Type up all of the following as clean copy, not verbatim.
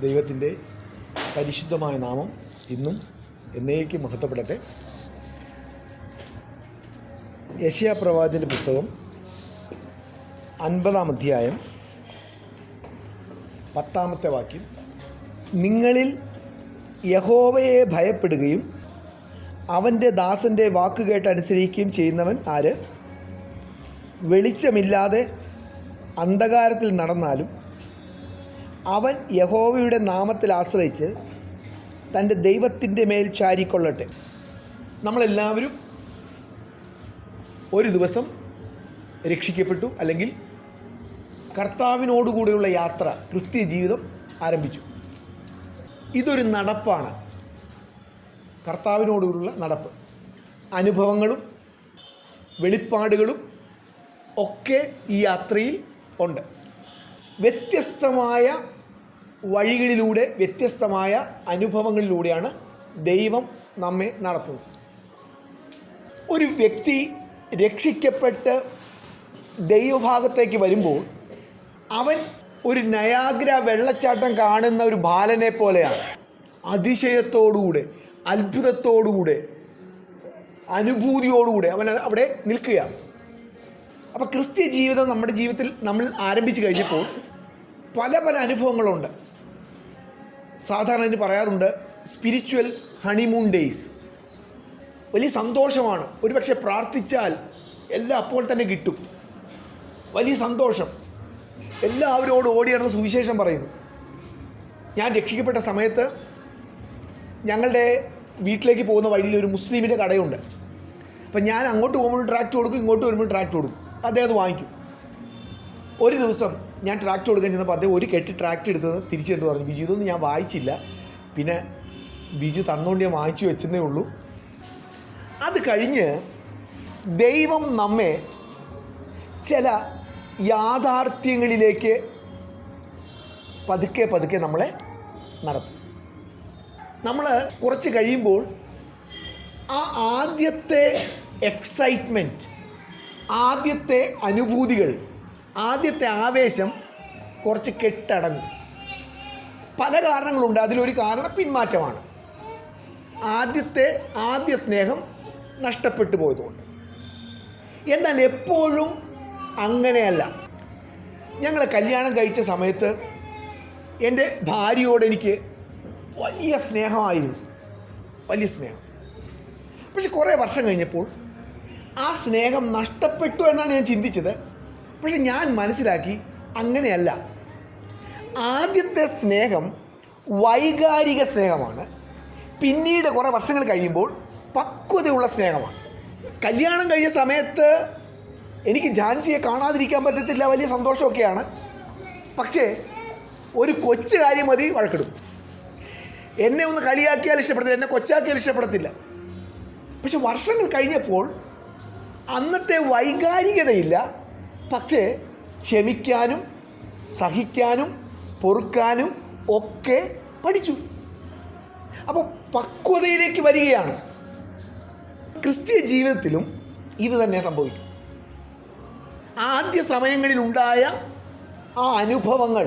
ദൈവത്തിൻ്റെ പരിശുദ്ധമായ നാമം ഇന്നും എന്നേക്കും മഹത്വപ്പെടട്ടെ. യെശയ്യാ പ്രവാചകൻ്റെ പുസ്തകം 50-ാം അധ്യായം 10-ാമത്തെ വാക്യം. നിങ്ങളിൽ യഹോവയെ ഭയപ്പെടുകയും അവൻ്റെ ദാസൻ്റെ വാക്കുകേട്ടനുസരിക്കുകയും ചെയ്യുന്നവൻ ആര്? വെളിച്ചമില്ലാതെ അന്ധകാരത്തിൽ നടന്നാലും അവൻ യഹോവയുടെ നാമത്തിൽ ആശ്രയിച്ച് തൻ്റെ ദൈവത്തിൻ്റെ മേൽ ചാരിക്കൊള്ളട്ടെ. നമ്മളെല്ലാവരും ഒരു ദിവസം രക്ഷിക്കപ്പെട്ടു, അല്ലെങ്കിൽ കർത്താവിനോടുകൂടിയുള്ള യാത്ര, ക്രിസ്തീയ ജീവിതം ആരംഭിച്ചു. ഇതൊരു നടപ്പാണ്, കർത്താവിനോടുകൂടിയുള്ള നടപ്പ്. അനുഭവങ്ങളും വെളിപ്പാടുകളും ഒക്കെ ഈ യാത്രയിൽ ഉണ്ട്. വ്യത്യസ്തമായ വഴികളിലൂടെ, വ്യത്യസ്തമായ അനുഭവങ്ങളിലൂടെയാണ് ദൈവം നമ്മെ നടത്തുന്നത്. ഒരു വ്യക്തി രക്ഷിക്കപ്പെട്ട് ദൈവഭാഗത്തേക്ക് വരുമ്പോൾ അവൻ ഒരു നയാഗ്ര വെള്ളച്ചാട്ടം കാണുന്ന ഒരു ബാലനെ പോലെയാണ്. അതിശയത്തോടുകൂടെ, അത്ഭുതത്തോടുകൂടെ, അനുഭൂതിയോടുകൂടെ അവൻ അവിടെ നിൽക്കുകയാണ്. അപ്പോൾ ക്രിസ്തീയ ജീവിതം നമ്മുടെ ജീവിതത്തിൽ നമ്മൾ ആരംഭിച്ചു കഴിഞ്ഞപ്പോൾ പല പല അനുഭവങ്ങളുണ്ട്. സാധാരണ ഇതിന് പറയാറുണ്ട് സ്പിരിച്വൽ ഹണിമൂൺ ഡേയ്സ്. വലിയ സന്തോഷമാണ്. ഒരുപക്ഷെ പ്രാർത്ഥിച്ചാൽ എല്ലാം അപ്പോൾ തന്നെ കിട്ടും. വലിയ സന്തോഷം. എല്ലാവരോടും ഓടി നടന്ന് സുവിശേഷം പറയുന്നു. ഞാൻ രക്ഷിക്കപ്പെട്ട സമയത്ത് ഞങ്ങളുടെ വീട്ടിലേക്ക് പോകുന്ന വഴിയിൽ ഒരു മുസ്ലിമിൻ്റെ കടയുണ്ട്. അപ്പം ഞാൻ അങ്ങോട്ട് പോകുമ്പോൾ ട്രാക്ട് കൊടുക്കും, ഇങ്ങോട്ട് വരുമ്പോൾ ട്രാക്ട് കൊടുക്കും. അദ്ദേഹം അത് വാങ്ങിക്കും. ഒരു ദിവസം ഞാൻ ട്രാക്ട് കൊടുക്കാൻ ചെന്നപ്പോൾ അദ്ദേഹം ഒരു കെട്ട് ട്രാക്ട് എടുത്തത് തിരിച്ചെടുത്ത് പറഞ്ഞു, ബിജു ഇതൊന്നും ഞാൻ വായിച്ചില്ല, പിന്നെ ബിജു തന്നുകൊണ്ട് ഞാൻ വാങ്ങിച്ചു വെച്ചതേ ഉള്ളൂ. അത് കഴിഞ്ഞ് ദൈവം നമ്മെ ചില യാഥാർത്ഥ്യങ്ങളിലേക്ക് പതുക്കെ പതുക്കെ നമ്മളെ നടത്തും. നമ്മൾ കുറച്ച് കഴിയുമ്പോൾ ആ ആദ്യത്തെ എക്സൈറ്റ്മെൻറ്റ്, ആദ്യത്തെ അനുഭൂതികൾ, ആദ്യത്തെ ആവേശം കുറച്ച് കെട്ടടങ്ങും. പല കാരണങ്ങളുണ്ട്. അതിലൊരു കാരണം പിന്മാറ്റമാണ്. ആദ്യ സ്നേഹം നഷ്ടപ്പെട്ടു പോയതുകൊണ്ട്. എന്നാൽ എപ്പോഴും അങ്ങനെയല്ല. ഞങ്ങൾ കല്യാണം കഴിച്ച സമയത്ത് എൻ്റെ ഭാര്യയോട് എനിക്ക് വലിയ സ്നേഹമായിരുന്നു, വലിയ സ്നേഹം. പക്ഷെ കുറേ വർഷം കഴിഞ്ഞപ്പോൾ ആ സ്നേഹം നഷ്ടപ്പെട്ടു എന്നാണ് ഞാൻ ചിന്തിച്ചത്. പക്ഷെ ഞാൻ മനസ്സിലാക്കി അങ്ങനെയല്ല. ആദ്യത്തെ സ്നേഹം വൈകാരിക സ്നേഹമാണ്. പിന്നീട് കുറേ വർഷങ്ങൾ കഴിയുമ്പോൾ പക്വതയുള്ള സ്നേഹമാണ്. കല്യാണം കഴിഞ്ഞ സമയത്ത് എനിക്ക് ജാൻസിയെ കാണാതിരിക്കാൻ പറ്റത്തില്ല, വലിയ സന്തോഷമൊക്കെയാണ്. പക്ഷേ ഒരു കൊച്ചു കാര്യം മതി വഴക്കിടും. എന്നെ ഒന്ന് കളിയാക്കിയാൽ ഇഷ്ടപ്പെടത്തില്ല, എന്നെ കൊച്ചാക്കിയാൽ ഇഷ്ടപ്പെടത്തില്ല. പക്ഷെ വർഷങ്ങൾ കഴിഞ്ഞപ്പോൾ അന്നത്തെ വൈകാരികതയില്ല. പക്ഷേ ക്ഷമിക്കാനും സഹിക്കാനും പൊറുക്കാനും ഒക്കെ പഠിച്ചു. അപ്പോൾ പക്വതയിലേക്ക് വരികയാണ്. ക്രിസ്തീയ ജീവിതത്തിലും ഇത് തന്നെ സംഭവിക്കും. ആദ്യ സമയങ്ങളിലുണ്ടായ ആ അനുഭവങ്ങൾ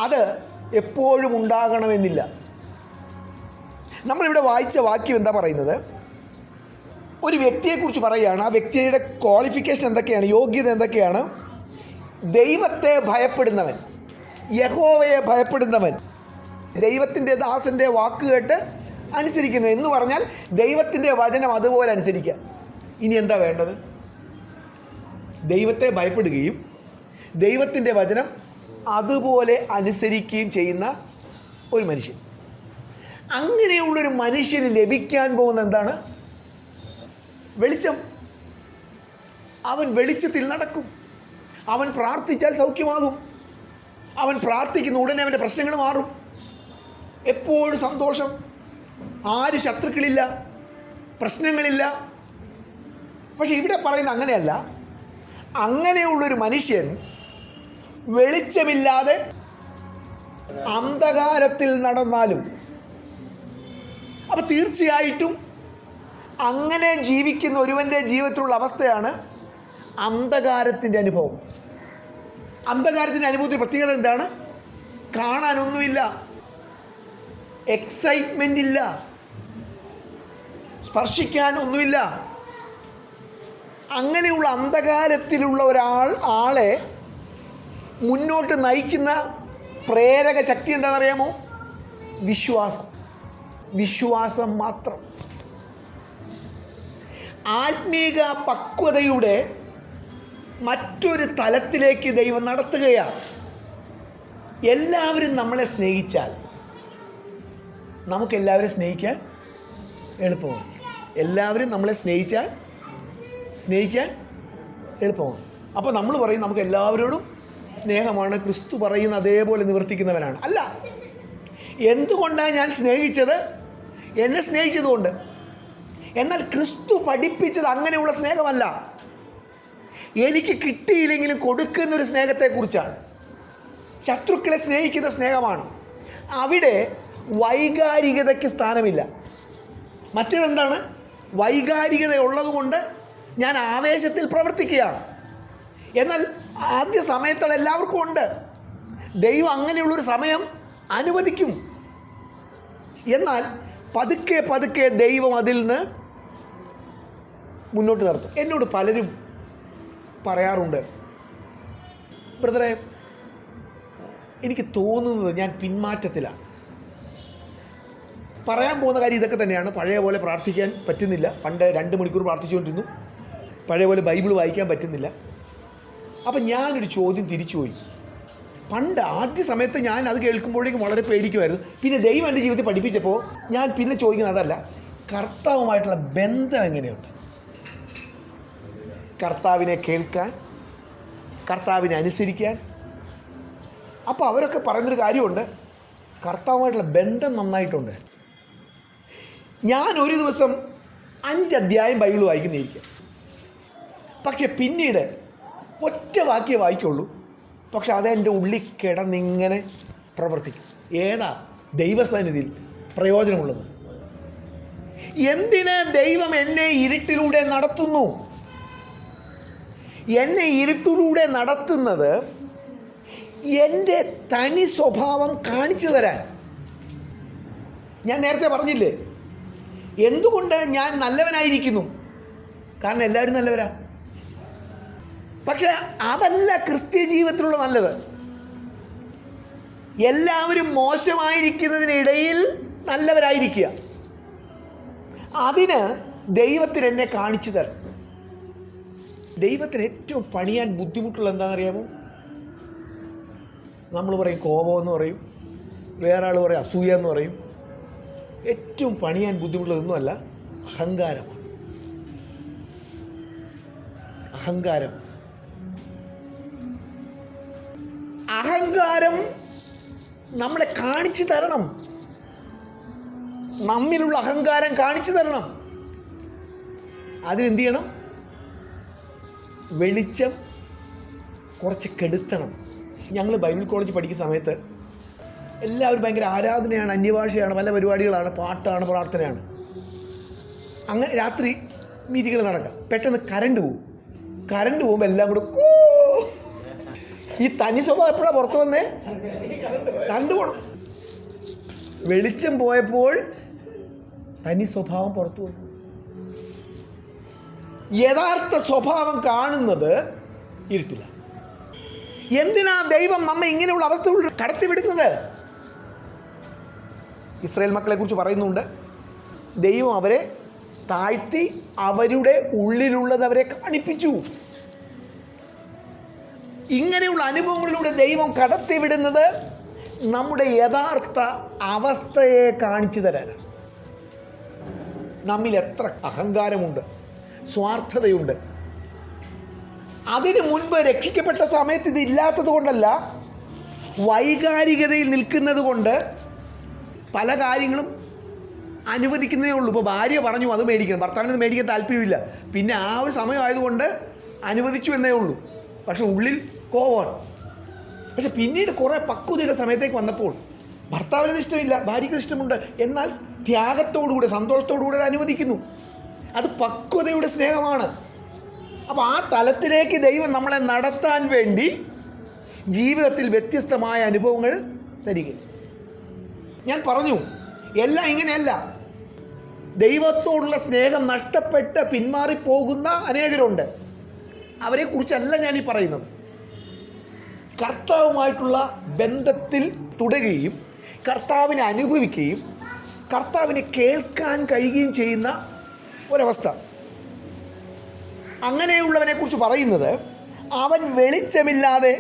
അത് എപ്പോഴും ഉണ്ടാകണമെന്നില്ല. നമ്മളിവിടെ വായിച്ച വാക്യം എന്താ പറയുന്നത്? ഒരു വ്യക്തിയെക്കുറിച്ച് പറയുകയാണ്. ആ വ്യക്തിയുടെ ക്വാളിഫിക്കേഷൻ എന്തൊക്കെയാണ്, യോഗ്യത എന്തൊക്കെയാണ്? ദൈവത്തെ ഭയപ്പെടുന്നവൻ, യഹോവയെ ഭയപ്പെടുന്നവൻ, ദൈവത്തിൻ്റെ ദാസൻ്റെ വാക്കുകേട്ട് അനുസരിക്കുന്നു എന്ന് പറഞ്ഞാൽ ദൈവത്തിൻ്റെ വചനം അതുപോലെ അനുസരിക്കുക. ഇനി എന്താ വേണ്ടത്? ദൈവത്തെ ഭയപ്പെടുകയും ദൈവത്തിൻ്റെ വചനം അതുപോലെ അനുസരിക്കുകയും ചെയ്യുന്ന ഒരു മനുഷ്യൻ. അങ്ങനെയുള്ളൊരു മനുഷ്യന് ലഭിക്കാൻ പോകുന്ന എന്താണ്? വെളിച്ചം. അവൻ വെളിച്ചത്തിൽ നടക്കും. അവൻ പ്രാർത്ഥിച്ചാൽ സൗഖ്യമാകും. അവൻ പ്രാർത്ഥിക്കുന്ന ഉടനെ അവൻ്റെ പ്രശ്നങ്ങൾ മാറും. എപ്പോഴും സന്തോഷം. ആരും ശത്രുക്കളില്ല, പ്രശ്നങ്ങളില്ല. പക്ഷെ ഇവിടെ പറയുന്നത് അങ്ങനെയല്ല. അങ്ങനെയുള്ളൊരു മനുഷ്യൻ വെളിച്ചമില്ലാതെ അന്ധകാരത്തിൽ നടന്നാലും, അപ്പോൾ തീർച്ചയായിട്ടും അങ്ങനെ ജീവിക്കുന്ന ഒരുവൻ്റെ ജീവിതത്തിലുള്ള അവസ്ഥയാണ് അന്ധകാരത്തിൻ്റെ അനുഭവം. അന്ധകാരത്തിൻ്റെ അനുഭവത്തിൽ പ്രത്യേകത എന്താണ്? കാണാനൊന്നുമില്ല, എക്സൈറ്റ്മെൻ്റ് ഇല്ല, സ്പർശിക്കാൻ ഒന്നുമില്ല. അങ്ങനെയുള്ള അന്ധകാരത്തിലുള്ള ആളെ മുന്നോട്ട് നയിക്കുന്ന പ്രേരക ശക്തി എന്താണെന്നറിയാമോ? വിശ്വാസം മാത്രം. ആത്മീക പക്വതയുടെ മറ്റൊരു തലത്തിലേക്ക് ദൈവം നടത്തുകയാണ്. എല്ലാവരും നമ്മളെ സ്നേഹിച്ചാൽ നമുക്കെല്ലാവരും സ്നേഹിക്കാൻ എളുപ്പമാണ്. എല്ലാവരും നമ്മളെ സ്നേഹിക്കാൻ എളുപ്പമാണ്. അപ്പോൾ നമ്മൾ പറയും നമുക്ക് എല്ലാവരോടും സ്നേഹമാണ്, ക്രിസ്തു പറയുന്ന അതേപോലെ നിവർത്തിക്കുന്നവനാണ്. അല്ല, എന്തുകൊണ്ടാണ് ഞാൻ സ്നേഹിച്ചത്? എന്നെ സ്നേഹിച്ചതുകൊണ്ട്. എന്നാൽ ക്രിസ്തു പഠിപ്പിച്ചത് അങ്ങനെയുള്ള സ്നേഹമല്ല. എനിക്ക് കിട്ടിയില്ലെങ്കിലും കൊടുക്കുന്നൊരു സ്നേഹത്തെക്കുറിച്ചാണ്. ശത്രുക്കളെ സ്നേഹിക്കുന്ന സ്നേഹമാണ്. അവിടെ വൈകാരികതയ്ക്ക് സ്ഥാനമില്ല. മറ്റേതെന്താണ്? വൈകാരികത ഉള്ളതുകൊണ്ട് ഞാൻ ആവേശത്തിൽ പ്രവർത്തിക്കുകയാണ്. എന്നാൽ ആദ്യ സമയത്തുള്ള എല്ലാവർക്കും ഉണ്ട്. ദൈവം അങ്ങനെയുള്ളൊരു സമയം അനുവദിക്കും. എന്നാൽ പതുക്കെ ദൈവം അതിൽ നിന്ന് മുന്നോട്ട് നടത്തും. എന്നോട് പലരും പറയാറുണ്ട്, ബ്രദറെ, എനിക്ക് തോന്നുന്നത് ഞാൻ പിന്മാറ്റത്തിലാണ്. പറയാൻ പോകുന്ന കാര്യം ഇതൊക്കെ തന്നെയാണ്. പഴയ പോലെ പ്രാർത്ഥിക്കാൻ പറ്റുന്നില്ല. പണ്ട് 2 മണിക്കൂർ പ്രാർത്ഥിച്ചുകൊണ്ടിരുന്നു. പഴയ പോലെ ബൈബിൾ വായിക്കാൻ പറ്റുന്നില്ല. അപ്പം ഞാനൊരു ചോദ്യം തിരിച്ചുപോയി. പണ്ട് ആദ്യ സമയത്ത് ഞാൻ അത് കേൾക്കുമ്പോഴേക്കും വളരെ പേടിക്കുമായിരുന്നു. പിന്നെ ദൈവം എൻ്റെ ജീവിതത്തിൽ പഠിപ്പിച്ചപ്പോൾ ഞാൻ പിന്നെ ചോദിക്കുന്നത് അതല്ല, കർത്താവുമായിട്ടുള്ള ബന്ധം എങ്ങനെയുണ്ട്? കർത്താവിനെ കേൾക്കാൻ, കർത്താവിനെ അനുസരിക്കാൻ. അപ്പോൾ അവരൊക്കെ പറയുന്നൊരു കാര്യമുണ്ട്, കർത്താവുമായിട്ടുള്ള ബന്ധം നന്നായിട്ടുണ്ട്. ഞാൻ ഒരു ദിവസം 5 അധ്യായം ബൈബിൾ വായിക്കുന്നതായിരിക്കും. പക്ഷെ പിന്നീട് ഒറ്റ വാക്യേ വായിക്കുള്ളൂ. പക്ഷെ അതെൻ്റെ ഉള്ളിൽ കിടന്നിങ്ങനെ പ്രവർത്തിക്കും. ഏതാ ദൈവസന്നിധിയിൽ പ്രയോജനമുള്ളത്? എന്തിന് ദൈവം എന്നെ ഇരുട്ടിലൂടെ നടത്തുന്നു? എന്നെ ഇരുട്ടിലൂടെ നടത്തുന്നത് എൻ്റെ തനി സ്വഭാവം കാണിച്ചു തരാൻ. ഞാൻ നേരത്തെ പറഞ്ഞില്ലേ, എന്തുകൊണ്ട് ഞാൻ നല്ലവനായിരിക്കുന്നു? കാരണം എല്ലാവരും നല്ലവരാ. പക്ഷെ അതല്ല ക്രിസ്ത്യ ജീവിതത്തിലുള്ള നല്ലത്. എല്ലാവരും മോശമായിരിക്കുന്നതിനിടയിൽ നല്ലവരായിരിക്കുക. അതിന് ദൈവത്തിന് എന്നെ കാണിച്ചു തരണം. ദൈവത്തിന് ഏറ്റവും പണിയാൻ ബുദ്ധിമുട്ടുള്ള എന്താണെന്നറിയാമോ? നമ്മൾ പറയും കോപമെന്ന് പറയും, വേറെ ആൾ പറയും അസൂയ എന്ന് പറയും. ഏറ്റവും പണിയാൻ ബുദ്ധിമുട്ടുള്ളതൊന്നുമല്ല, അഹങ്കാരമാണ്. അഹങ്കാരം നമ്മളെ കാണിച്ചു തരണം. നമ്മിലുള്ള അഹങ്കാരം കാണിച്ചു തരണം. അതിനെന്ത് ചെയ്യണം? വെളിച്ചം കുറച്ച് കെടുത്തണം. ഞങ്ങൾ ബൈബിൾ കോളേജ് പഠിക്കുന്ന സമയത്ത് എല്ലാവരും ഭയങ്കര ആരാധനയാണ്, അന്യഭാഷയാണ്, പല പരിപാടികളാണ്, പാട്ടാണ്, പ്രാർത്ഥനയാണ്. അങ്ങനെ രാത്രി മീറ്റിങ്ങുകൾ നടക്കാം. പെട്ടെന്ന് കറണ്ട് പോകുമ്പോൾ എല്ലാം കൂടെ ഈ തനി സ്വഭാവം എപ്പോഴാണ് പുറത്തു വന്നേ? കറണ്ട് പോകണം. വെളിച്ചം പോയപ്പോൾ തനി സ്വഭാവം പുറത്തു വന്നു. യഥാർത്ഥ സ്വഭാവം കാണുന്നത് ഇരുട്ടില്ല. എന്തിനാ ദൈവം നമ്മെ ഇങ്ങനെയുള്ള അവസ്ഥകൾ കടത്തിവിടുന്നത്? ഇസ്രായേൽ മക്കളെ കുറിച്ച് പറയുന്നുണ്ട്, ദൈവം അവരെ താഴ്ത്തി അവരുടെ ഉള്ളിലുള്ളത് അവരെ കാണിപ്പിച്ചു. ഇങ്ങനെയുള്ള അനുഭവങ്ങളിലൂടെ ദൈവം കടത്തിവിടുന്നത് നമ്മുടെ യഥാർത്ഥ അവസ്ഥയെ കാണിച്ചു തരാനാണ്. നമ്മിൽ എത്ര അഹങ്കാരമുണ്ട്, സ്വാർത്ഥതയുണ്ട്. അതിനു മുൻപ് രക്ഷിക്കപ്പെട്ട സമയത്ത് ഇതില്ലാത്തത് കൊണ്ടല്ല, വൈകാരികതയിൽ നിൽക്കുന്നത് കൊണ്ട് പല കാര്യങ്ങളും അനുവദിക്കുന്നതേ ഉള്ളൂ. ഇപ്പോൾ ഭാര്യ പറഞ്ഞു അത് മേടിക്കണം, ഭർത്താവിനത് മേടിക്കാൻ താല്പര്യമില്ല, പിന്നെ ആ ഒരു സമയമായതുകൊണ്ട് അനുവദിച്ചു എന്നേ ഉള്ളൂ. പക്ഷെ ഉള്ളിൽ കോപമാണ്. പക്ഷെ പിന്നീട് കുറേ പക്വതയുടെ സമയത്തേക്ക് വന്നപ്പോൾ ഭർത്താവിനത് ഇഷ്ടമില്ല, ഭാര്യയ്ക്ക് ഇഷ്ടമുണ്ട്, എന്നാൽ ത്യാഗത്തോടുകൂടെ സന്തോഷത്തോടുകൂടെ അത് അനുവദിക്കുന്നു. അത് പക്വതയുടെ സ്നേഹമാണ്. അപ്പോൾ ആ തലത്തിലേക്ക് ദൈവം നമ്മളെ നടത്താൻ വേണ്ടി ജീവിതത്തിൽ വ്യത്യസ്തമായ അനുഭവങ്ങൾ തരികയും. ഞാൻ പറഞ്ഞു, എല്ലാം ഇങ്ങനെയല്ല. ദൈവത്തോടുള്ള സ്നേഹം നഷ്ടപ്പെട്ട് പിന്മാറിപ്പോകുന്ന അനേകരുണ്ട്. അവരെക്കുറിച്ചല്ല ഞാനീ പറയുന്നത്. കർത്താവുമായിട്ടുള്ള ബന്ധത്തിൽ തുടരുകയും കർത്താവിനെ അനുഭവിക്കുകയും കർത്താവിനെ കേൾക്കാൻ കഴിയുകയും ചെയ്യുന്ന ഒരവസ്ഥ. അങ്ങനെയുള്ളവനെക്കുറിച്ച് പറയുന്നത്, അവൻ വെളിച്ചമില്ലാതെ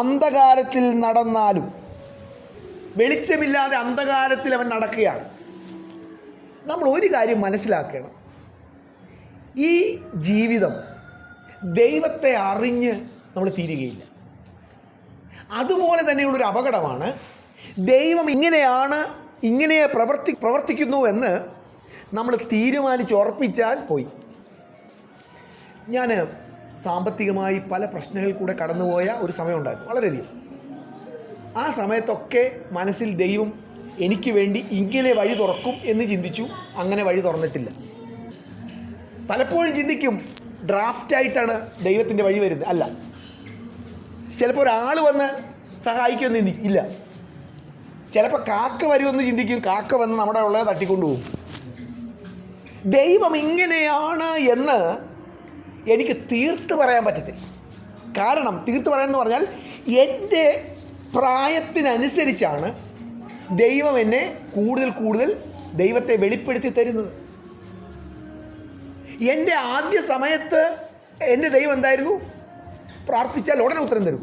അന്ധകാരത്തിൽ നടന്നാലും, വെളിച്ചമില്ലാതെ അന്ധകാരത്തിൽ അവൻ നടക്കുകയാണ്. നമ്മൾ ഒരു കാര്യം മനസ്സിലാക്കണം, ഈ ജീവിതം ദൈവത്തെ അറിഞ്ഞ് നമ്മൾ തീരുകയില്ല. അതുപോലെ തന്നെയുള്ളൊരു അപകടമാണ് ദൈവം ഇങ്ങനെ പ്രവർത്തിക്കുന്നു എന്ന് നമ്മൾ തീരുമാനിച്ചുറപ്പിച്ചാൽ പോയി. ഞാൻ സാമ്പത്തികമായി പല പ്രശ്നങ്ങളിൽ കൂടെ കടന്നുപോയ ഒരു സമയമുണ്ടായിരുന്നു, വളരെയധികം. ആ സമയത്തൊക്കെ മനസ്സിൽ ദൈവം എനിക്ക് വേണ്ടി ഇങ്ങനെ വഴി തുറക്കും എന്ന് ചിന്തിച്ചു. അങ്ങനെ വഴി തുറന്നിട്ടില്ല. പലപ്പോഴും ചിന്തിക്കും, ഡ്രാഫ്റ്റായിട്ടാണ് ദൈവത്തിൻ്റെ വഴി വരുന്നത്. അല്ല, ചിലപ്പോൾ ഒരാൾ വന്ന് സഹായിക്കുമെന്ന് ഇല്ല. ചിലപ്പോൾ കാക്ക വരുമെന്ന് ചിന്തിക്കും, കാക്ക വന്ന് നമ്മുടെ ഉള്ളത് തട്ടിക്കൊണ്ടുപോകും. ദൈവം ഇങ്ങനെയാണ് എന്ന് എനിക്ക് തീർത്ത് പറയാൻ പറ്റത്തില്ല. കാരണം തീർത്ത് പറയാമെന്ന് പറഞ്ഞാൽ, എൻ്റെ പ്രായത്തിനനുസരിച്ചാണ് ദൈവം എന്നെ കൂടുതൽ ദൈവത്തെ വെളിപ്പെടുത്തി തരുന്നത്. എൻ്റെ ആദ്യ സമയത്ത് എൻ്റെ ദൈവം എന്തായിരുന്നു? പ്രാർത്ഥിച്ചാൽ ഉടനെ ഉത്തരം തരും.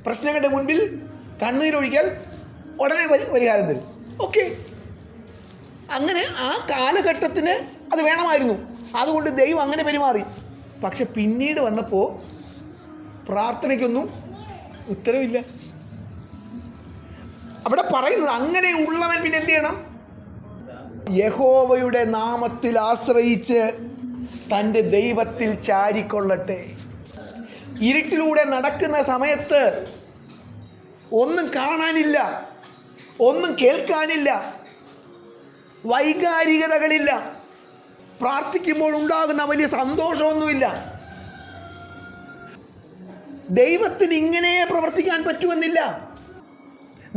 പ്രശ്നങ്ങളുടെ മുൻപിൽ കണ്ണീരൊഴിക്കാൽ ഉടനെ പരിഹാരം തരും. ഓക്കെ, അങ്ങനെ ആ കാലഘട്ടത്തിന് അത് വേണമായിരുന്നു. അതുകൊണ്ട് ദൈവം അങ്ങനെ പെരുമാറി. പക്ഷെ പിന്നീട് വന്നപ്പോൾ പ്രാർത്ഥനയ്ക്കൊന്നും ഉത്തരവില്ല. അവിടെ പറയുന്നത്, അങ്ങനെയുള്ളവൻ പിന്നെ എന്ത് ചെയ്യണം? യഹോവയുടെ നാമത്തിൽ ആശ്രയിച്ച് തൻ്റെ ദൈവത്തിൽ ചാരിക്കൊള്ളട്ടെ. ഇരുട്ടിലൂടെ നടക്കുന്ന സമയത്ത് ഒന്നും കാണാനില്ല, ഒന്നും കേൾക്കാനില്ല, വൈകാരികതകളില്ല, പ്രാർത്ഥിക്കുമ്പോഴുണ്ടാകുന്ന വലിയ സന്തോഷമൊന്നുമില്ല. ദൈവത്തിന് ഇങ്ങനെ പ്രവർത്തിക്കാൻ പറ്റുമെന്നില്ല.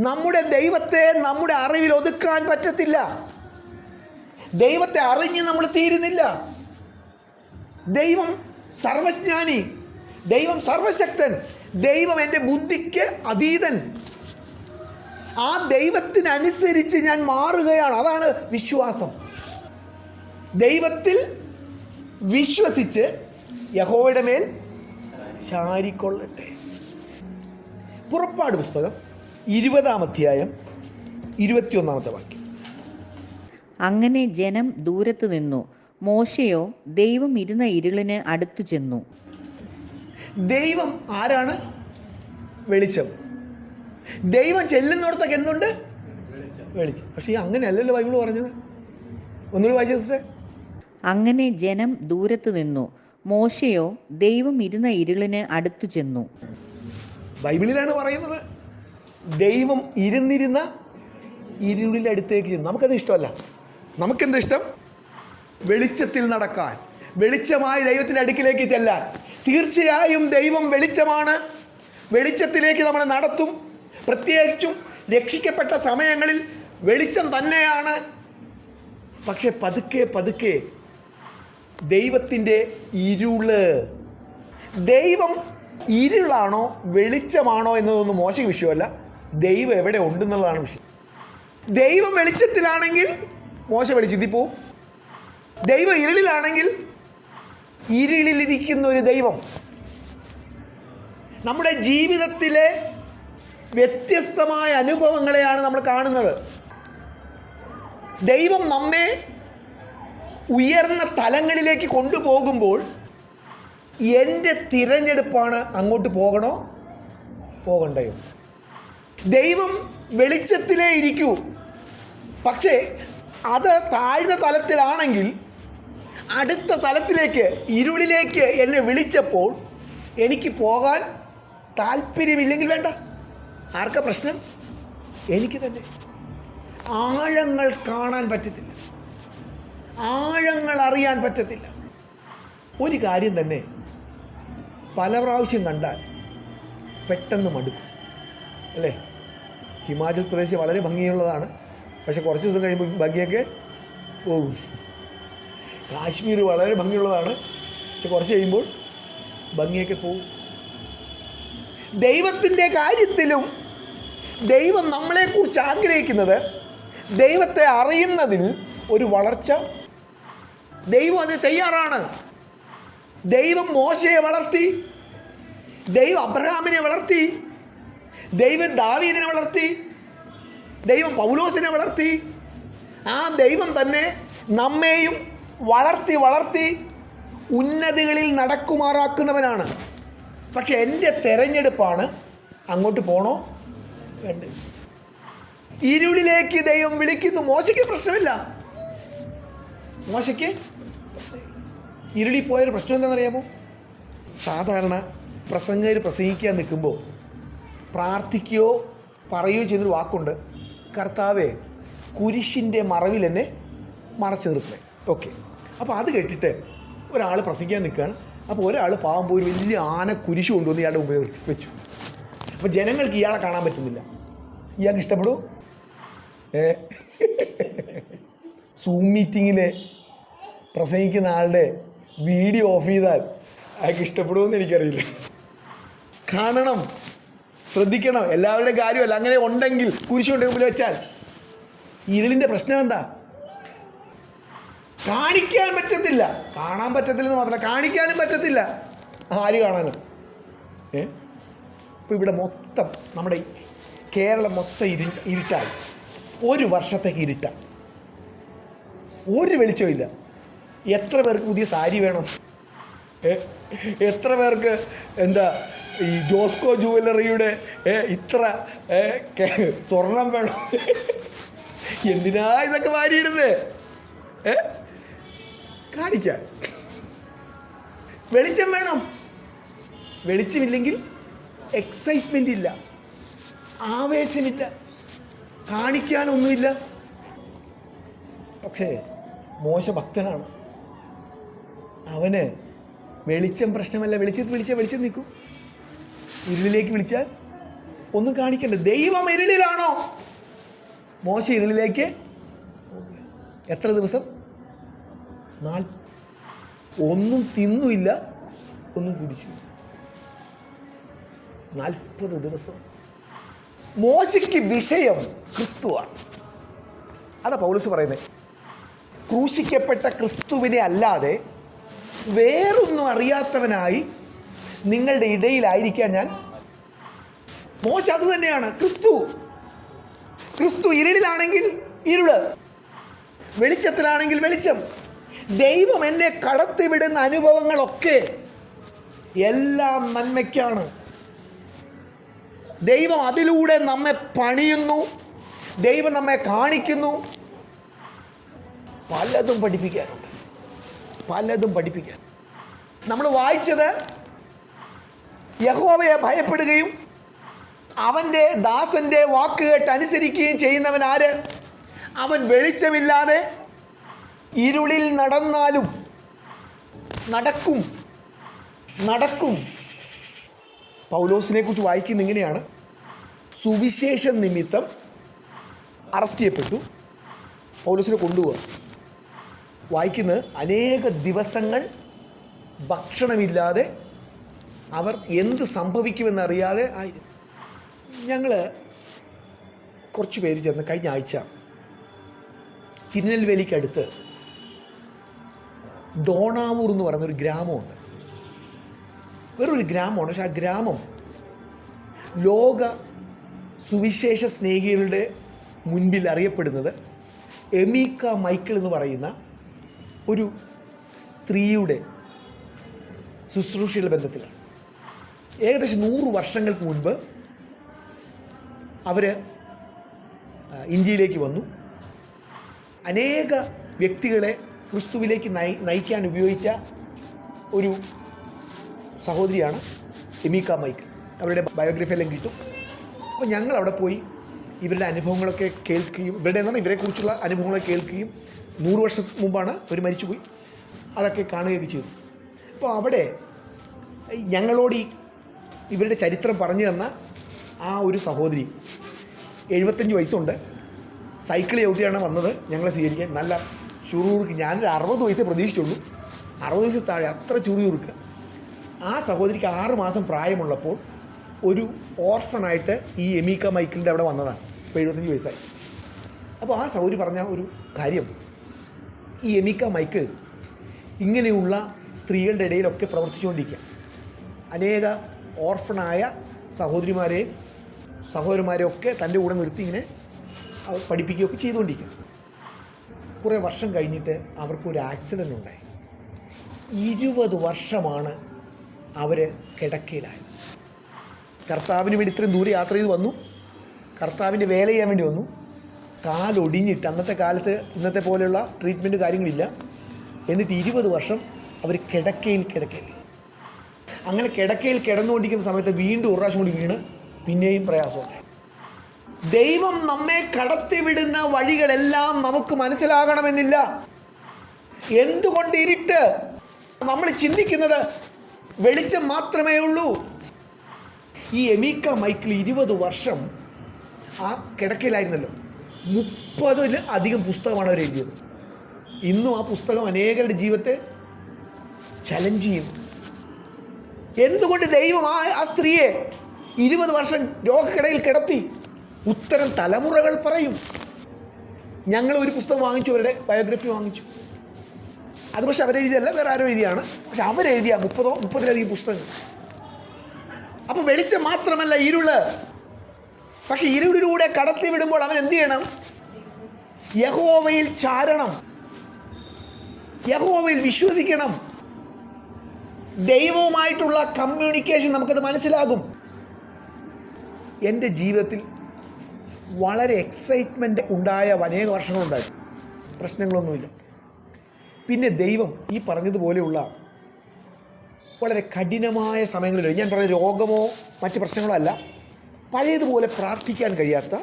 നമ്മുടെ ദൈവത്തെ നമ്മുടെ അറിവിൽ ഒതുക്കാൻ പറ്റത്തില്ല. ദൈവത്തെ അറിഞ്ഞ് നമ്മൾ തീരുന്നില്ല. ദൈവം സർവജ്ഞാനി, ദൈവം സർവശക്തൻ, ദൈവം എൻ്റെ ബുദ്ധിക്ക് അതീതൻ. ആ ദൈവത്തിനനുസരിച്ച് ഞാൻ മാറുകയാണ്. അതാണ് വിശ്വാസം. ദൈവത്തിൽ വിശ്വസിച്ച് യഹോവയുടെ മേൽ ചാരിക്കൊള്ളട്ടെ. പുറപ്പാട് പുസ്തകം 20-ാം അധ്യായം 21-ാമത്തെ വാക്യം. അങ്ങനെ ജനം ദൂരത്തു നിന്നു, മോശയോ ദൈവം ഇരുന്ന ഇരുളിന് അടുത്തു ചെന്നു. ദൈവം ആരാണ്? വെളിച്ചം. ദൈവം ചെല്ലുന്നിടത്തൊക്കെ എന്തുണ്ട്? വെളിച്ചം. പക്ഷേ അങ്ങനെയല്ലല്ലോ ബൈബിൾ പറഞ്ഞത്. ഒന്നുകൂടി വായിച്ചേ. അങ്ങനെ ജനം ദൂരത്തു നിന്നു, മോശയോ ദൈവം ഇരുന്ന ഇരുളിന് അടുത്തു ചെന്നു. ബൈബിളിലാണ് പറയുന്നത്, ദൈവം ഇരുന്നിരുന്ന ഇരുളിൻ്റെ അടുത്തേക്ക് ചെന്നു. നമുക്കത് ഇഷ്ടമല്ല. നമുക്കെന്ത് ഇഷ്ടം? വെളിച്ചത്തിൽ നടക്കാൻ, വെളിച്ചമായ ദൈവത്തിൻ്റെ അടുക്കിലേക്ക് ചെല്ലാൻ. തീർച്ചയായും ദൈവം വെളിച്ചമാണ്. വെളിച്ചത്തിലേക്ക് നമ്മളെ നടത്തും. പ്രത്യേകിച്ചും രക്ഷിക്കപ്പെട്ട സമയങ്ങളിൽ വെളിച്ചം തന്നെയാണ്. പക്ഷെ പതുക്കെ ദൈവത്തിൻ്റെ ഇരുള്, ദൈവം ഇരുളാണോ വെളിച്ചമാണോ എന്നതൊന്നും മോശം വിഷയമല്ല. ദൈവം എവിടെ ഉണ്ടെന്നുള്ളതാണ് വിഷയം. ദൈവം വെളിച്ചത്തിലാണെങ്കിൽ മോശ വെളിച്ചത്തിൽ പോവും. ദൈവം ഇരുളിലാണെങ്കിൽ ഇരുളിലിരിക്കുന്ന ഒരു ദൈവം. നമ്മുടെ ജീവിതത്തിലെ വ്യത്യസ്തമായ അനുഭവങ്ങളെയാണ് നമ്മൾ കാണുന്നത്. ദൈവം നമ്മെ ഉയർന്ന തലങ്ങളിലേക്ക് കൊണ്ടുപോകുമ്പോൾ എൻ്റെ തിരഞ്ഞെടുപ്പാണ് അങ്ങോട്ട് പോകണോ പോകണ്ടയോ. ദൈവം വെളിച്ചത്തിലേ ഇരിക്കൂ. പക്ഷേ അത് താഴ്ന്ന തലത്തിലാണെങ്കിൽ അടുത്ത തലത്തിലേക്ക്, ഇരുളിലേക്ക് എന്നെ വിളിച്ചപ്പോൾ എനിക്ക് പോകാൻ താല്പര്യമില്ലെങ്കിൽ വേണ്ട. ആർക്കാ പ്രശ്നം? എനിക്ക് തന്നെ. ആഴങ്ങൾ കാണാൻ പറ്റത്തില്ല, ആഴങ്ങൾ അറിയാൻ പറ്റത്തില്ല. ഒരു കാര്യം തന്നെ പല പ്രാവശ്യം കണ്ടാൽ പെട്ടെന്ന് മടുക്കും, അല്ലേ? ഹിമാചൽ പ്രദേശ് വളരെ ഭംഗിയുള്ളതാണ്, പക്ഷെ കുറച്ച് ദിവസം കഴിയുമ്പോൾ ഭംഗിയൊക്കെ പോകും. കാശ്മീർ വളരെ ഭംഗിയുള്ളതാണ്, പക്ഷെ കുറച്ച് കഴിയുമ്പോൾ ഭംഗിയൊക്കെ പോകും. ദൈവത്തിൻ്റെ കാര്യത്തിലും ദൈവം നമ്മളെക്കുറിച്ച് ആഗ്രഹിക്കുന്നത് ദൈവത്തെ അറിയുന്നതിൽ ഒരു വളർച്ച. ദൈവം അതിന് തയ്യാറാണ്. ദൈവം മോശയെ വളർത്തി, ദൈവം അബ്രഹാമിനെ വളർത്തി, ദൈവം ദാവീദിനെ വളർത്തി, ദൈവം പൗലോസിനെ വളർത്തി. ആ ദൈവം തന്നെ നമ്മെയും വളർത്തി വളർത്തി ഉന്നതികളിൽ നടക്കുമാറാക്കുന്നവനാണ്. പക്ഷെ എൻ്റെ തെരഞ്ഞെടുപ്പാണ് അങ്ങോട്ട് പോണോ വേണ്ട. ഇരുളിലേക്ക് ദൈവം വിളിക്കുന്നു. മോശയ്ക്ക് പ്രശ്നമില്ല, മോശയ്ക്ക് ഇരുളിൽ പോയൊരു പ്രശ്നം എന്താണെന്നറിയാമോ? സാധാരണ പ്രസംഗകർ പ്രസംഗിക്കാൻ നിൽക്കുമ്പോൾ പ്രാർത്ഥിക്കുകയോ പറയുകയോ ചെയ്തൊരു വാക്കുണ്ട്, കർത്താവേ കുരിശിൻ്റെ മറവിൽ എന്നെ മറച്ചു നിർത്തണേ. ഓക്കെ, അപ്പോൾ അത് കേട്ടിട്ട് ഒരാൾ പ്രസംഗിക്കാൻ നിൽക്കുകയാണ്. അപ്പോൾ ഒരാൾ പാവം പോയി ഒരു വലിയ ആന കുരിശ് കൊണ്ടുവന്ന് ഇയാളുടെ മുമ്പിൽ വെച്ചു. അപ്പോൾ ജനങ്ങൾക്ക് ഇയാളെ കാണാൻ പറ്റുന്നില്ല. ഇയാൾക്ക് ഇഷ്ടപ്പെടുമോ? സൂം മീറ്റിങ്ങിൽ പ്രസംഗിക്കുന്ന ആളുടെ വീഡിയോ ഓഫ് ചെയ്താൽ അയാൾക്ക് ഇഷ്ടപ്പെടുമെന്ന് എനിക്കറിയില്ല. കാണണം, ശ്രദ്ധിക്കണം, എല്ലാവരുടെയും കാര്യമല്ല. അങ്ങനെ ഉണ്ടെങ്കിൽ കുരിശുകൊണ്ട് മുമ്പിൽ വെച്ചാൽ ഇരുളിൻ്റെ പ്രശ്നം എന്താ? കാണിക്കാൻ പറ്റത്തില്ല. കാണാൻ പറ്റത്തില്ലെന്ന് മാത്രമല്ല, കാണിക്കാനും പറ്റത്തില്ല. ആര് കാണാനും? ഇപ്പോൾ ഇവിടെ മൊത്തം നമ്മുടെ കേരളം മൊത്തം ഇരുട്ടായി. ഒരു വർഷത്തേക്ക് ഇരുട്ടാണ്, ഒരു വെളിച്ചമില്ല. എത്ര പേർക്ക് പുതിയ സാരി വേണം? എത്ര പേർക്ക് എന്താ ഈ ജോസ്കോ ജുവലറിയുടെ ഇത്ര സ്വർണം വേണം? എന്തിനാ ഇതൊക്കെ വാരിയിടുന്നത്? കാണിക്കാൻ വെളിച്ചം വേണം. വെളിച്ചമില്ലെങ്കിൽ എക്സൈറ്റ്മെൻ്റ് ഇല്ല, ആവേശമില്ല, കാണിക്കാനൊന്നുമില്ല. പക്ഷേ മോശ ഭക്തനാണ്. അവന് വെളിച്ചം പ്രശ്നമല്ല. വെളിച്ചം നിൽക്കും. ഇരുളിലേക്ക് വിളിച്ചാൽ ഒന്നും കാണിക്കണ്ട. ദൈവം ഇരുളിലാണോ? മോശ ഇരുളിലേക്ക് എത്ര ദിവസം? ഒന്നും തിന്നുമില്ല, ഒന്നും കുടിച്ചു. 40 ദിവസം. മോശയ്ക്ക് വിഷയം ക്രിസ്തുവാണ്. അതാ പൗലോസ് പറയുന്നത്, ക്രൂശിക്കപ്പെട്ട ക്രിസ്തുവിനെ അല്ലാതെ വേറൊന്നും അറിയാത്തവനായി നിങ്ങളുടെ ഇടയിലായിരിക്കാൻ ഞാൻ. മോശ അത് തന്നെയാണ്. ക്രിസ്തു ഇരുളിലാണെങ്കിൽ ഇരുള്, വെളിച്ചത്തിലാണെങ്കിൽ വെളിച്ചം. ദൈവം എന്നെ കടത്തിവിടുന്ന അനുഭവങ്ങളൊക്കെ എല്ലാം നന്മയ്ക്കാണ്. ദൈവം അതിലൂടെ നമ്മെ പണിയുന്നു, ദൈവം നമ്മെ കാണിക്കുന്നു. പലതും പഠിപ്പിക്കാൻ. നമ്മൾ വായിച്ചത് യഹോവയെ ഭയപ്പെടുകയും അവൻ്റെ ദാസൻ്റെ വാക്ക് കേട്ട് അനുസരിക്കുകയും ചെയ്യുന്നവൻ ആര്? അവൻ വെളിച്ചമില്ലാതെ ഇരുളിൽ നടന്നാലും നടക്കും. പൗലോസിനെ കുറിച്ച് വായിക്കുന്ന ഇങ്ങനെയാണ്, സുവിശേഷ നിമിത്തം അറസ്റ്റ് ചെയ്യപ്പെട്ടു. പൗലോസിനെ കൊണ്ടുപോവുക. വായിക്കുന്നത് അനേക ദിവസങ്ങൾ ഭക്ഷണമില്ലാതെ അവർ എന്ത് സംഭവിക്കുമെന്നറിയാതെ ആയിരുന്നു. ഞങ്ങൾ കുറച്ച് പേര് ചേർന്ന് കഴിഞ്ഞ ആഴ്ച തിരുനെൽവേലിക്കടുത്ത് ഡോണാവൂർ എന്ന് പറയുന്നൊരു ഗ്രാമമുണ്ട്. വേറൊരു ഗ്രാമമാണ്, പക്ഷെ ആ ഗ്രാമം ലോക സുവിശേഷ സ്നേഹികളുടെ മുൻപിൽ അറിയപ്പെടുന്നത് എമീക്ക മൈക്കിൾ എന്ന് പറയുന്ന ഒരു സ്ത്രീയുടെ ശുശ്രൂഷയുടെ ബന്ധത്തിലാണ്. ഏകദേശം 100 വർഷങ്ങൾക്ക് മുൻപ് അവർ ഇന്ത്യയിലേക്ക് വന്നു. അനേക വ്യക്തികളെ ക്രിസ്തുവിലേക്ക് നയിക്കാൻ ഉപയോഗിച്ച ഒരു സഹോദരിയാണ് എമീക്ക മൈക്കിൾ. അവരുടെ ബയോഗ്രഫി എല്ലാം കിട്ടും. അപ്പോൾ ഞങ്ങൾ അവിടെ പോയി ഇവരുടെ അനുഭവങ്ങളൊക്കെ കേൾക്കുകയും, ഇവരെക്കുറിച്ചുള്ള അനുഭവങ്ങളൊക്കെ കേൾക്കുകയും, 100 വർഷം മുമ്പാണ് അവർ മരിച്ചുപോയി, അതൊക്കെ കാണുകയൊക്കെ ചെയ്തു. അപ്പോൾ അവിടെ ഞങ്ങളോട് ഇവരുടെ ചരിത്രം പറഞ്ഞു തന്ന ആ ഒരു സഹോദരി 75 വയസ്സുണ്ട്. സൈക്കിൾ ചവിട്ടിയാണ് വന്നത് ഞങ്ങളെ സ്വീകരിക്കാൻ. നല്ല ചുറുചുറുക്ക്. ഞാനൊരു 60 വയസ്സേ പ്രതീക്ഷിച്ചുള്ളൂ. 60 വയസ്സ് താഴെ, അത്ര ചുറുചുറുക്ക്. ആ സഹോദരിക്ക് 6 മാസം പ്രായമുള്ളപ്പോൾ ഒരു ഓർഫനായിട്ട് ഈ എമീക്ക മൈക്കിളിൻ്റെ അവിടെ വന്നതാണ്. ഇപ്പോൾ 75 വയസ്സായി. അപ്പോൾ ആ സഹോദരി പറഞ്ഞ ഒരു കാര്യം, ഈ എമീക്ക മൈക്കിൾ ഇങ്ങനെയുള്ള സ്ത്രീകളുടെ ഇടയിലൊക്കെ പ്രവർത്തിച്ചുകൊണ്ടിരിക്കുക. അനേക ഓർഫനായ സഹോദരന്മാരെയൊക്കെ തൻ്റെ കൂടെ നിർത്തി ഇങ്ങനെ പഠിപ്പിക്കുകയൊക്കെ ചെയ്തുകൊണ്ടിരിക്കുക. കുറേ വർഷം കഴിഞ്ഞിട്ട് അവർക്കൊരു ആക്സിഡൻ്റ് ഉണ്ടായി. 20 വർഷമാണ് അവർ കിടക്കയിലായത്. കർത്താവിന് വേണ്ടി ഇത്രയും ദൂരെ യാത്ര ചെയ്ത് വന്നു, കർത്താവിൻ്റെ വേല ചെയ്യാൻ വേണ്ടി വന്നു. കാലൊടിഞ്ഞിട്ട്, അന്നത്തെ കാലത്ത് ഇന്നത്തെ പോലെയുള്ള ട്രീറ്റ്മെൻറ്റ് കാര്യങ്ങളില്ല. എന്നിട്ട് 20 വർഷം അവർ കിടക്കയിൽ. അങ്ങനെ കിടക്കയിൽ കിടന്നുകൊണ്ടിരിക്കുന്ന സമയത്ത് വീണ്ടും ഒരു പ്രാവശ്യം കൂടി വീണ് പിന്നെയും പ്രയാസമുണ്ടായി. ദൈവം നമ്മെ കടത്തിവിടുന്ന വഴികളെല്ലാം നമുക്ക് മനസ്സിലാകണമെന്നില്ല. എന്തുകൊണ്ട് ഇരുട്ട്? നമ്മൾ ചിന്തിക്കുന്നത് വെളിച്ചം മാത്രമേ ഉള്ളൂ. ഈ എമീക്ക മൈക്കിൾ 20 വർഷം ആ കിടക്കയിലായിരുന്നല്ലോ. 30-ൽ പുസ്തകമാണ് അവർ എഴുതിയത്. ഇന്നും ആ പുസ്തകം അനേകരുടെ ജീവിതത്തെ ചലഞ്ച് ചെയ്യുന്നു. എന്തുകൊണ്ട് ദൈവം ആ സ്ത്രീയെ 20 വർഷം രോഗക്കിടയിൽ കിടത്തി? ഉത്തരം തലമുറകൾ പറയും. ഞങ്ങൾ ഒരു പുസ്തകം വാങ്ങിച്ചു, അവരുടെ ബയോഗ്രഫി വാങ്ങിച്ചു. അത് പക്ഷെ അവരെഴുതിയല്ല, വേറെ ആരോ എഴുതിയാണ്. പക്ഷെ അവരെഴുതിയ 30-ലധികം പുസ്തകങ്ങൾ. അപ്പോൾ വെളിച്ചം മാത്രമല്ല ഇരുള്. പക്ഷെ ഇരുളിലൂടെ കടത്തി വിടുമ്പോൾ അവൻ എന്ത് ചെയ്യണം? യഹോവയിൽ ചാരണം, യഹോവയിൽ വിശ്വസിക്കണം. ദൈവവുമായിട്ടുള്ള കമ്മ്യൂണിക്കേഷൻ നമുക്കത് മനസ്സിലാകും. എൻ്റെ ജീവിതത്തിൽ വളരെ എക്സൈറ്റ്മെൻറ്റ് ഉണ്ടായ അനേക വർഷങ്ങളുണ്ടായി. പ്രശ്നങ്ങളൊന്നുമില്ല. പിന്നെ ദൈവം ഈ പറഞ്ഞതുപോലെയുള്ള വളരെ കഠിനമായ സമയങ്ങളിൽ, ഞാൻ പറഞ്ഞ രോഗമോ മറ്റ് പ്രശ്നങ്ങളോ അല്ല, പഴയതുപോലെ പ്രാർത്ഥിക്കാൻ കഴിയാത്ത,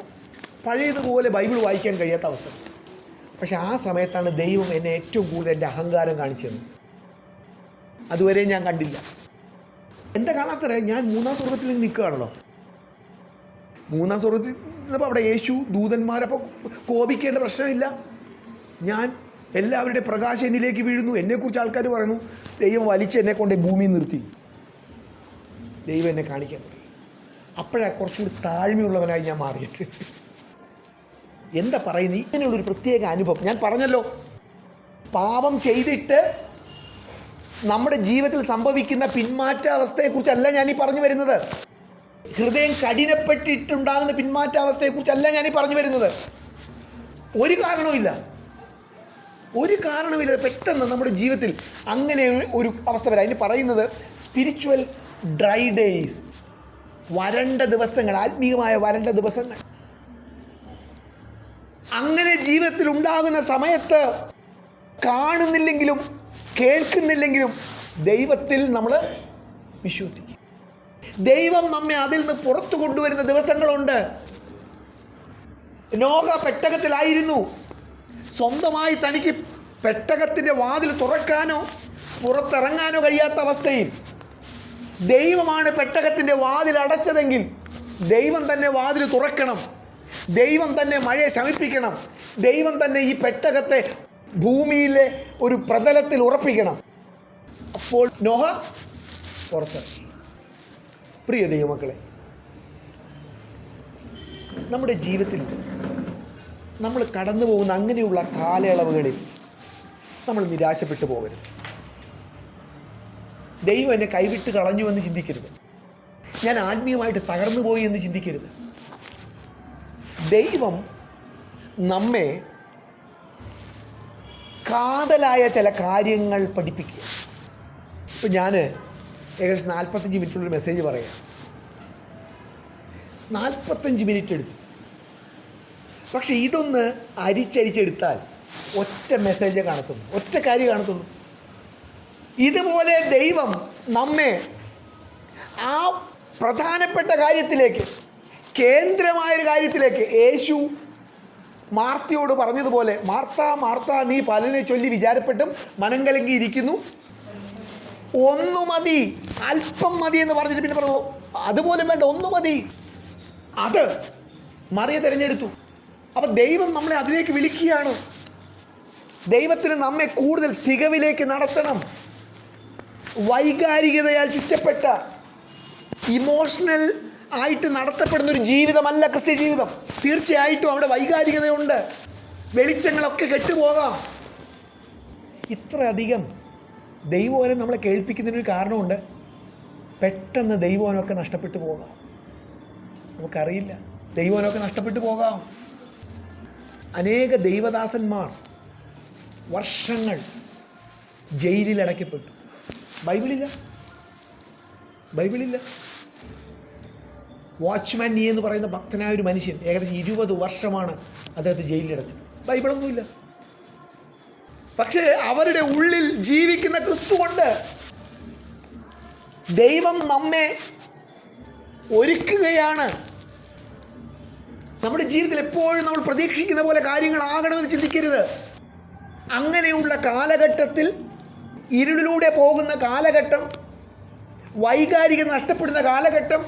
പഴയതുപോലെ ബൈബിൾ വായിക്കാൻ കഴിയാത്ത അവസ്ഥ. പക്ഷെ ആ സമയത്താണ് ദൈവം എന്നെ ഏറ്റവും കൂടുതൽ എൻ്റെ അഹങ്കാരം കാണിച്ചത്. അതുവരെ ഞാൻ കണ്ടില്ല. എന്താ കാണാത്തത്? ഞാൻ 3-ാം സ്വർഗത്തിൽ നിൽക്കുകയാണല്ലോ. 3-ാം സ്വർഗത്തിൽ നിന്നപ്പോൾ അവിടെ യേശു, ദൂതന്മാരപ്പോൾ കോപിക്കേണ്ട പ്രശ്നമില്ല. ഞാൻ എല്ലാവരുടെ പ്രകാശം എന്നിലേക്ക് വീഴുന്നു. എന്നെക്കുറിച്ച് ആൾക്കാർ പറയുന്നു, ദൈവം വലിച്ച് എന്നെ കൊണ്ട് ഭൂമിയിൽ നിർത്തി. ദൈവം എന്നെ കാണിക്കാൻ തുടങ്ങി. അപ്പോഴാണ് കുറച്ചുകൂടി താഴ്മയുള്ളവനായി ഞാൻ മാറിയത്. എന്താ പറയുന്നത്? ഇങ്ങനെയുള്ളൊരു പ്രത്യേക അനുഭവം ഞാൻ പറഞ്ഞല്ലോ. പാപം ചെയ്തിട്ട് നമ്മുടെ ജീവിതത്തിൽ സംഭവിക്കുന്ന പിന്മാറ്റാവസ്ഥയെക്കുറിച്ചല്ല ഞാനീ പറഞ്ഞു വരുന്നത്. ഹൃദയം കഠിനപ്പെട്ടിട്ടുണ്ടാകുന്ന പിന്മാറ്റാവസ്ഥയെക്കുറിച്ചല്ല ഞാനീ പറഞ്ഞു വരുന്നത്. ഒരു കാരണവുമില്ല. പെട്ടെന്ന് നമ്മുടെ ജീവിതത്തിൽ അങ്ങനെ ഒരു അവസ്ഥ വരാം. അതിന് പറയുന്നത് സ്പിരിച്വൽ ഡ്രൈ ഡേയ്സ്, വരണ്ട ദിവസങ്ങൾ, ആത്മീയമായ വരണ്ട ദിവസങ്ങൾ. അങ്ങനെ ജീവിതത്തിൽ ഉണ്ടാകുന്ന സമയത്ത് കാണുന്നില്ലെങ്കിലും കേൾക്കുന്നില്ലെങ്കിലും ദൈവത്തിൽ നമ്മൾ വിശ്വസിക്കും. ദൈവം നമ്മെ അതിൽ നിന്ന് പുറത്തു കൊണ്ടുവരുന്ന ദിവസങ്ങളുണ്ട്. നോഹ പെട്ടകത്തിലായിരുന്നു. സ്വന്തമായി തനിക്ക് പെട്ടകത്തിൻ്റെ വാതിൽ തുറക്കാനോ പുറത്തിറങ്ങാനോ കഴിയാത്ത അവസ്ഥയിൽ ദൈവമാണ് പെട്ടകത്തിൻ്റെ വാതിൽ അടച്ചതെങ്കിൽ ദൈവം തന്നെ വാതിൽ തുറക്കണം. ദൈവം തന്നെ മഴയെ ശമിപ്പിക്കണം. ദൈവം തന്നെ ഈ പെട്ടകത്തെ ഭൂമിയിലെ ഒരു പ്രതലത്തിൽ ഉറപ്പിക്കണം. അപ്പോൾ നോഹ പുറത്തിറങ്ങി. പ്രിയ ദൈവമക്കളെ, നമ്മുടെ ജീവിതത്തിൽ നമ്മൾ കടന്നു പോകുന്ന അങ്ങനെയുള്ള കാലയളവുകളിൽ നമ്മൾ നിരാശപ്പെട്ടു പോകരുത്. ദൈവം എന്നെ കൈവിട്ട് കളഞ്ഞു എന്ന് ചിന്തിക്കരുത്. ഞാൻ ആത്മീയമായിട്ട് തകർന്നു പോയി എന്ന് ചിന്തിക്കരുത്. ദൈവം നമ്മെ കാതലായ ചില കാര്യങ്ങൾ പഠിപ്പിക്കുക. ഇപ്പം ഞാൻ ഏകദേശം 45 മിനിറ്റുള്ളൊരു മെസ്സേജ് പറയാം. 45 മിനിറ്റ് എടുത്തു. പക്ഷെ ഇതൊന്ന് അരിച്ചരിച്ചെടുത്താൽ ഒറ്റ മെസ്സേജേ കാണത്തുള്ളൂ, ഒറ്റ കാര്യം കാണത്തുള്ളൂ. ഇതുപോലെ ദൈവം നമ്മെ ആ പ്രധാനപ്പെട്ട കാര്യത്തിലേക്ക്, കേന്ദ്രമായൊരു കാര്യത്തിലേക്ക്, യേശു മാർത്തയോട് പറഞ്ഞതുപോലെ, മാർത്ത മാർത്ത, നീ പലതിനെ ചൊല്ലി വിചാരപ്പെട്ടും മനം കലങ്ങി ഇരിക്കുന്നു, ഒന്നു മതി, അല്പം മതി എന്ന് പറഞ്ഞിട്ട് പിന്നെ പറഞ്ഞു അതുപോലെ വേണ്ട, ഒന്നു മതി. അത് മറിയ തിരഞ്ഞെടുത്തു. അപ്പം ദൈവം നമ്മളെ അതിലേക്ക് വിളിക്കുകയാണ്. ദൈവത്തിന് നമ്മെ കൂടുതൽ തികവിലേക്ക് നടത്തണം. വൈകാരികതയാൽ ചുറ്റപ്പെട്ട ഇമോഷണൽ ആയിട്ട് നടത്തപ്പെടുന്ന ഒരു ജീവിതമല്ല ക്രിസ്ത്യ ജീവിതം. തീർച്ചയായിട്ടും അവിടെ വൈകാരികതയുണ്ട്, വെളിച്ചങ്ങളൊക്കെ കെട്ടുപോകാം. ഇത്രയധികം ദൈവവചനം നമ്മളെ കേൾപ്പിക്കുന്നതിനൊരു കാരണമുണ്ട്. പെട്ടെന്ന് ദൈവവചനമൊക്കെ നഷ്ടപ്പെട്ടു പോകാം. നമുക്കറിയില്ല, ദൈവവചനമൊക്കെ നഷ്ടപ്പെട്ടു പോകാം. അനേക ദൈവദാസന്മാർ വർഷങ്ങൾ ജയിലിൽ അടയ്ക്കപ്പെട്ടു. ബൈബിളില്ല. വാച്ച്മാൻ നീ എന്ന് പറയുന്ന ഭക്തനായ ഒരു മനുഷ്യൻ ഏകദേശം 20 വർഷമാണ് അദ്ദേഹത്തെ ജയിലിലടച്ചത്. ബൈബിളൊന്നുമില്ല. പക്ഷേ അവരുടെ ഉള്ളിൽ ജീവിക്കുന്ന ക്രിസ്തുവുണ്ട്. ദൈവം നമ്മെ ഒരുക്കുകയാണ്. നമ്മുടെ ജീവിതത്തിൽ എപ്പോഴും നമ്മൾ പ്രതീക്ഷിക്കുന്ന പോലെ കാര്യങ്ങളാകണമെന്ന് ചിന്തിക്കരുത്. അങ്ങനെയുള്ള കാലഘട്ടത്തിൽ, ഇരുളിലൂടെ പോകുന്ന കാലഘട്ടം, വൈകാരികത നഷ്ടപ്പെടുന്ന കാലഘട്ടം,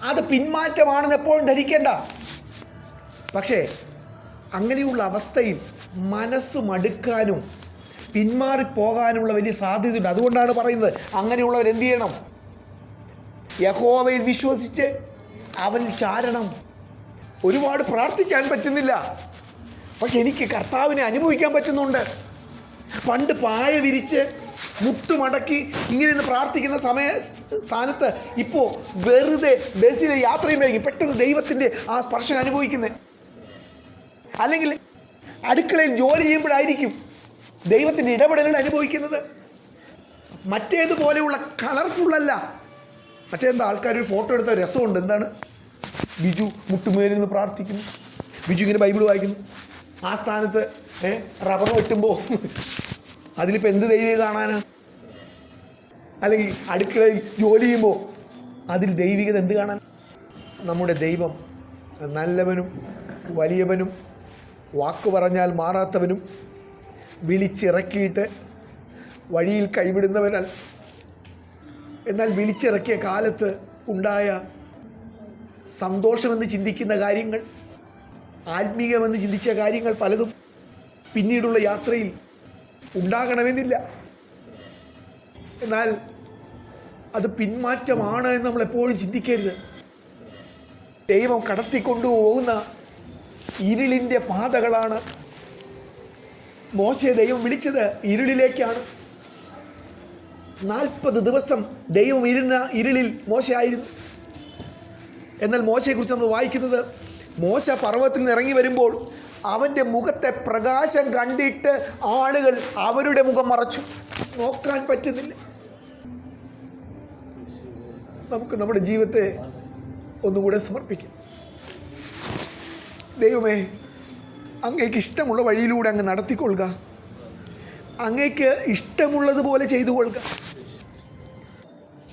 അത് പിന്മാറ്റമാണെന്ന് എപ്പോഴും ധരിക്കേണ്ട. പക്ഷേ അങ്ങനെയുള്ള അവസ്ഥയിൽ മനസ്സ് മടുക്കാനും പിന്മാറിപ്പോകാനുമുള്ള വലിയ സാധ്യതയുണ്ട്. അതുകൊണ്ടാണ് പറയുന്നത്, അങ്ങനെയുള്ളവർ എന്ത് ചെയ്യണം? യഹോവയിൽ വിശ്വസിച്ച് അവനിൽ ചാരണം. ഒരുപാട് പ്രാർത്ഥിക്കാൻ പറ്റുന്നില്ല, പക്ഷെ എനിക്ക് കർത്താവിനെ അനുഭവിക്കാൻ പറ്റുന്നുണ്ട്. പണ്ട് പായ വിരിച്ച് മുട്ടുമടക്കി ഇങ്ങനെ നിന്ന് പ്രാർത്ഥിക്കുന്ന സ്ഥാനത്ത് ഇപ്പോൾ വെറുതെ ബസ്സിൽ യാത്ര ചെയ്യുമ്പോഴേക്കും പെട്ടെന്ന് ദൈവത്തിൻ്റെ ആ സ്പർശം അനുഭവിക്കുന്നത്. അല്ലെങ്കിൽ അടുക്കളയിൽ ജോലി ചെയ്യുമ്പോഴായിരിക്കും ദൈവത്തിൻ്റെ ഇടപെടലുകൾ അനുഭവിക്കുന്നത്. മറ്റേതുപോലെയുള്ള കളർഫുള്ളല്ല. മറ്റേന്താ, ആൾക്കാർ ഒരു ഫോട്ടോ എടുത്ത രസമുണ്ട്. എന്താണ്? ബിജു മുട്ടുമേലിൽ നിന്ന് പ്രാർത്ഥിക്കുന്നു, ബിജു ഇങ്ങനെ ബൈബിൾ വായിക്കുന്നു. ആ സ്ഥാനത്ത് റബ്ബർ വെട്ടുമ്പോൾ അതിലിപ്പോൾ എന്ത് ദൈവം കാണാനാണ്? അല്ലെങ്കിൽ അടുക്കളയിൽ ജോലി ചെയ്യുമ്പോൾ അതിൽ ദൈവികത എന്ത് കാണാൻ? നമ്മുടെ ദൈവം നല്ലവനും വലിയവനും വാക്ക് പറഞ്ഞാൽ മാറാത്തവനും വിളിച്ചിറക്കിയിട്ട് വഴിയിൽ കൈവിടുന്നവനാൽ, എന്നാൽ വിളിച്ചിറക്കിയ കാലത്ത് ഉണ്ടായ സന്തോഷമെന്ന് ചിന്തിക്കുന്ന കാര്യങ്ങൾ, ആത്മീയമെന്ന് ചിന്തിച്ച കാര്യങ്ങൾ പലതും പിന്നീടുള്ള യാത്രയിൽ ഉണ്ടാകണമെന്നില്ല. എന്നാൽ അത് പിന്മാറ്റമാണ് എന്ന് നമ്മൾ എപ്പോഴും ചിന്തിക്കരുത്. ദൈവം കടത്തിക്കൊണ്ടുപോകുന്ന ഇരുളിൻ്റെ പാതകളാണ്. മോശയെ ദൈവം വിളിച്ചത് ഇരുളിലേക്കാണ്. 40 ദിവസം ദൈവം ഇരുന്ന ഇരുളിൽ മോശയായിരുന്നു. എന്നാൽ മോശയെക്കുറിച്ച് നമ്മൾ വായിക്കുന്നത്, മോശ പർവ്വതത്തിൽ നിന്ന് ഇറങ്ങി വരുമ്പോൾ അവൻ്റെ മുഖത്തെ പ്രകാശം കണ്ടിട്ട് ആളുകൾ അവരുടെ മുഖം മറച്ചു. നോക്കാൻ പറ്റുന്നില്ല. നമുക്ക് നമ്മുടെ ജീവിതത്തെ ഒന്നുകൂടെ സമർപ്പിക്കാം. ദൈവമേ, അങ്ങേക്ക് ഇഷ്ടമുള്ള വഴിയിലൂടെ അങ്ങ് നടത്തിക്കൊള്ളുക. അങ്ങേക്ക് ഇഷ്ടമുള്ളതുപോലെ ചെയ്തു കൊള്ളുക.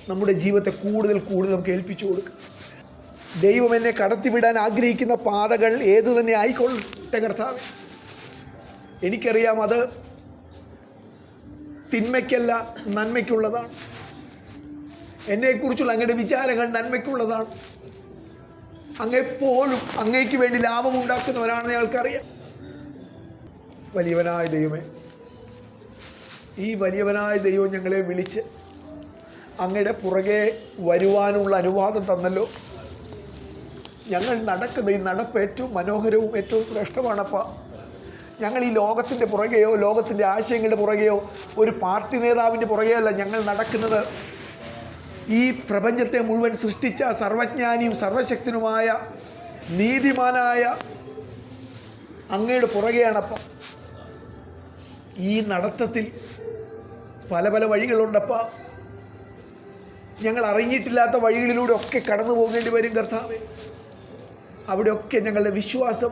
നമ്മുടെ ജീവിതത്തെ കൂടുതൽ നമുക്ക് ഏൽപ്പിച്ചു കൊടുക്കുക. ദൈവം എന്നെ കടത്തിവിടാൻ ആഗ്രഹിക്കുന്ന പാതകൾ ഏതു തന്നെ ആയിക്കൊള്ളട്ടെ കർത്താവേ. എനിക്കറിയാം അത് തിന്മയ്ക്കല്ല, നന്മയ്ക്കുള്ളതാണ്. എന്നെക്കുറിച്ചുള്ള അങ്ങയുടെ വിചാരങ്ങൾ നന്മയ്ക്കുള്ളതാണ്. അങ്ങെപ്പോഴും അങ്ങേക്ക് വേണ്ടി ലാഭമുണ്ടാക്കുന്നവരാണെന്ന് ഞങ്ങൾക്കറിയാം. വലിയവനായ ദൈവമേ, ഈ വലിയവനായ ദൈവം ഞങ്ങളെ വിളിച്ച് അങ്ങയുടെ പുറകെ വരുവാനുള്ള അനുവാദം തന്നല്ലോ. ഞങ്ങൾ നടക്കുന്ന ഈ നടപ്പ് ഏറ്റവും മനോഹരവും ഏറ്റവും ശ്രേഷ്ഠമാണപ്പാ. ഞങ്ങൾ ഈ ലോകത്തിൻ്റെ പുറകെയോ ലോകത്തിൻ്റെ ആശയങ്ങളുടെ പുറകെയോ ഒരു പാർട്ടി നേതാവിൻ്റെ പുറകെയോ അല്ല ഞങ്ങൾ നടക്കുന്നത്. ഈ പ്രപഞ്ചത്തെ മുഴുവൻ സൃഷ്ടിച്ച സർവജ്ഞാനിയും സർവശക്തനുമായ നീതിമാനായ അങ്ങയുടെ പുറകെയാണപ്പം. ഈ നടത്തത്തിൽ പല പല വഴികളുണ്ടപ്പ. ഞങ്ങൾ അറിഞ്ഞിട്ടില്ലാത്ത വഴികളിലൂടെ ഒക്കെ കടന്നു പോകേണ്ടി വരും കർത്താവേ. അവിടെയൊക്കെ ഞങ്ങളുടെ വിശ്വാസം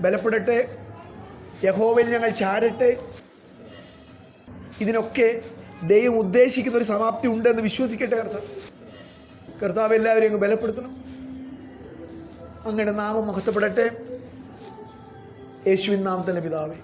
ബലപ്പെടട്ടെ. യഹോവയിൽ ഞങ്ങൾ ചാരട്ടെ. ഇതിനൊക്കെ ദൈവം ഉദ്ദേശിക്കുന്ന ഒരു സമാപ്തി ഉണ്ടെന്ന് വിശ്വസിക്കട്ടെ കർത്താവ് എല്ലാവരെയും അങ്ങ് ബലപ്പെടുത്തണം. അങ്ങയുടെ നാമം മഹത്വപ്പെടട്ടെ. യേശുവിൻ നാമത്തിലെ പിതാവേ.